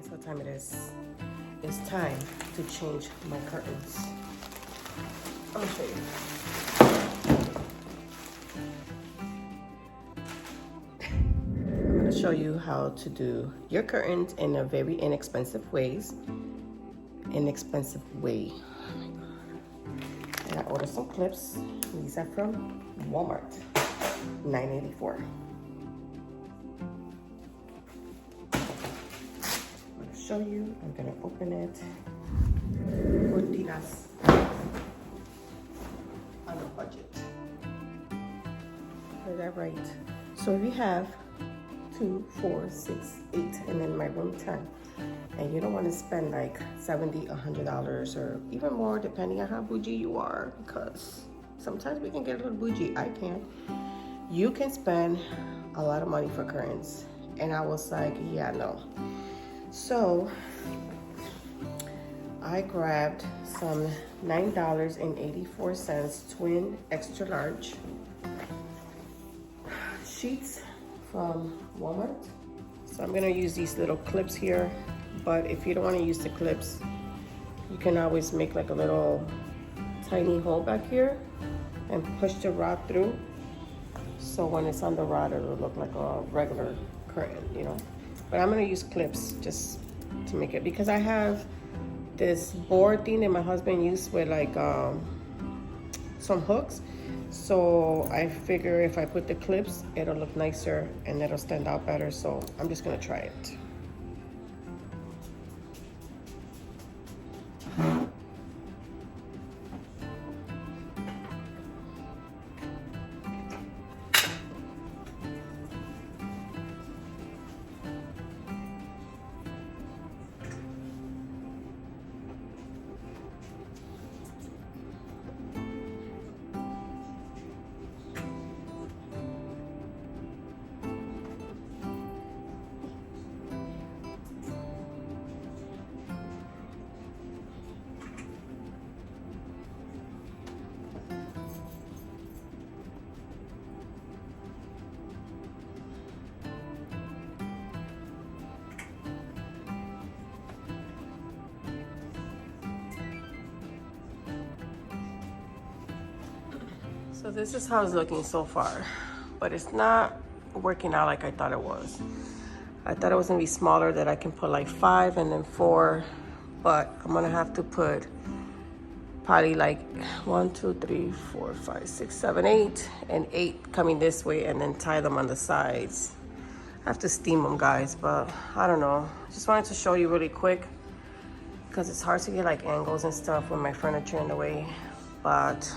Guess what time it is? It's time to change my curtains. I'm gonna show you. I'm gonna show you how to do your curtains in a very inexpensive way. Oh my God. And I ordered some clips. These are from Walmart, $9.84. Show you. I'm gonna open it. Cortinas on a budget. Is that right? So if you have 2, 4, 6, 8, and in my room 10, and you don't want to spend like $70, $100, or even more, depending on how bougie you are, because sometimes we can get a little bougie. I can. You can spend a lot of money for curtains, and I was like, yeah, no. So I grabbed some $9.84 twin extra large sheets from Walmart. So I'm gonna use these little clips here, but if you don't want to use the clips, you can always make like a little tiny hole back here and push the rod through. So when it's on the rod, it'll look like a regular curtain, you know. But I'm gonna use clips just to make it, because I have this board thing that my husband used with like some hooks. So I figure if I put the clips, it'll look nicer and it'll stand out better. So I'm just gonna try it. So this is how it's looking so far, but it's not working out like I thought it was. I thought it was gonna be smaller, that I can put like 5 and then 4, but I'm gonna have to put probably like 1, 2, 3, 4, 5, 6, 7, 8, and 8 coming this way, and then tie them on the sides. I have to steam them, guys, but I don't know. Just wanted to show you really quick, because it's hard to get like angles and stuff with my furniture in the way, but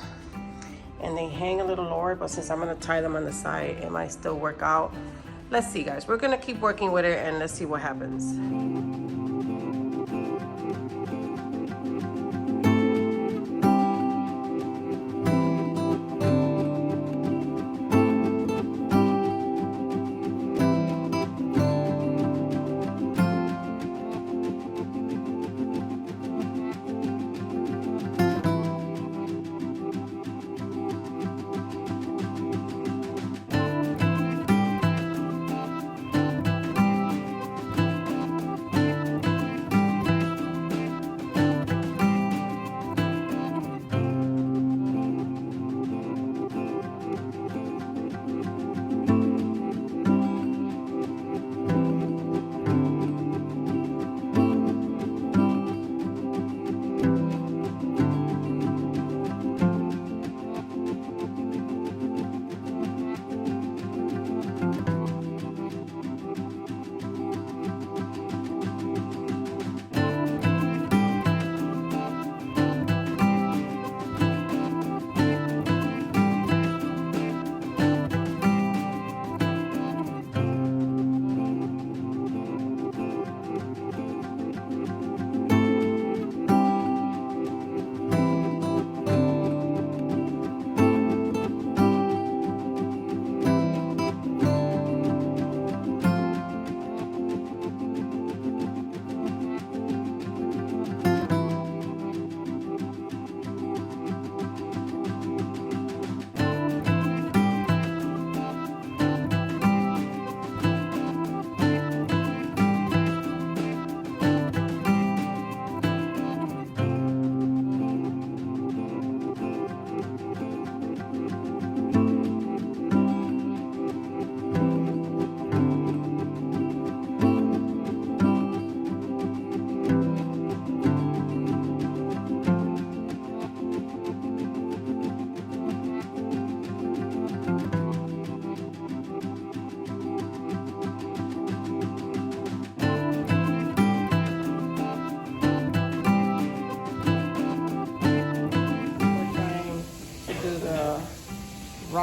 and they hang a little lower, but since I'm gonna tie them on the side, it might still work out. Let's see, guys. We're gonna keep working with it and let's see what happens.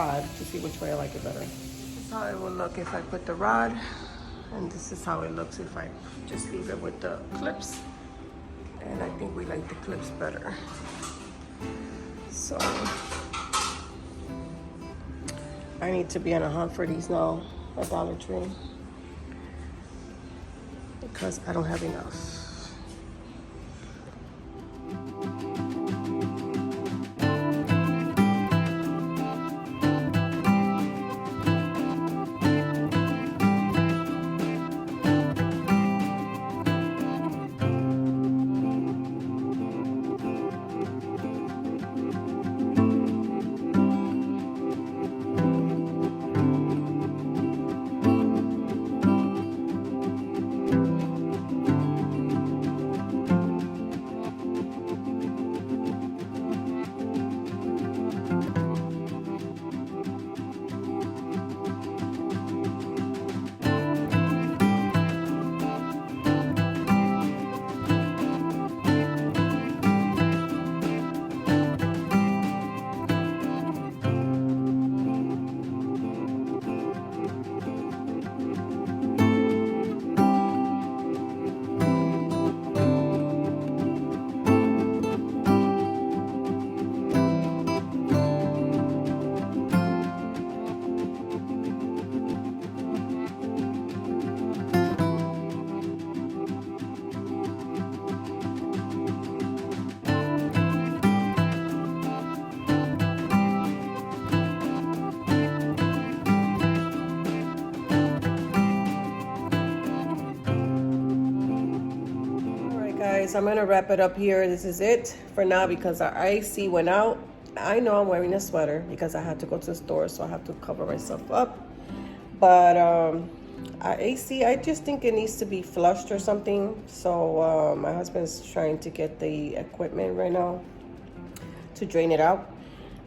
rod to see which way I like it better. This is how it will look if I put the rod, and this is how it looks if I just leave it with the clips. And I think we like the clips better. So I need to be on a hunt for these now at Dollar Tree because I don't have enough. Guys, I'm gonna wrap it up here. This is it for now because our AC went out. I know I'm wearing a sweater because I had to go to the store, so I have to cover myself up. But our AC, I just think it needs to be flushed or something. So my husband's trying to get the equipment right now to drain it out.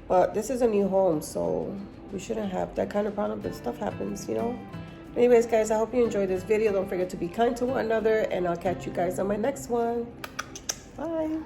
But this is a new home, so we shouldn't have that kind of problem, but stuff happens, you know. Anyways, guys, I hope you enjoyed this video. Don't forget to be kind to one another, and I'll catch you guys on my next one. Bye.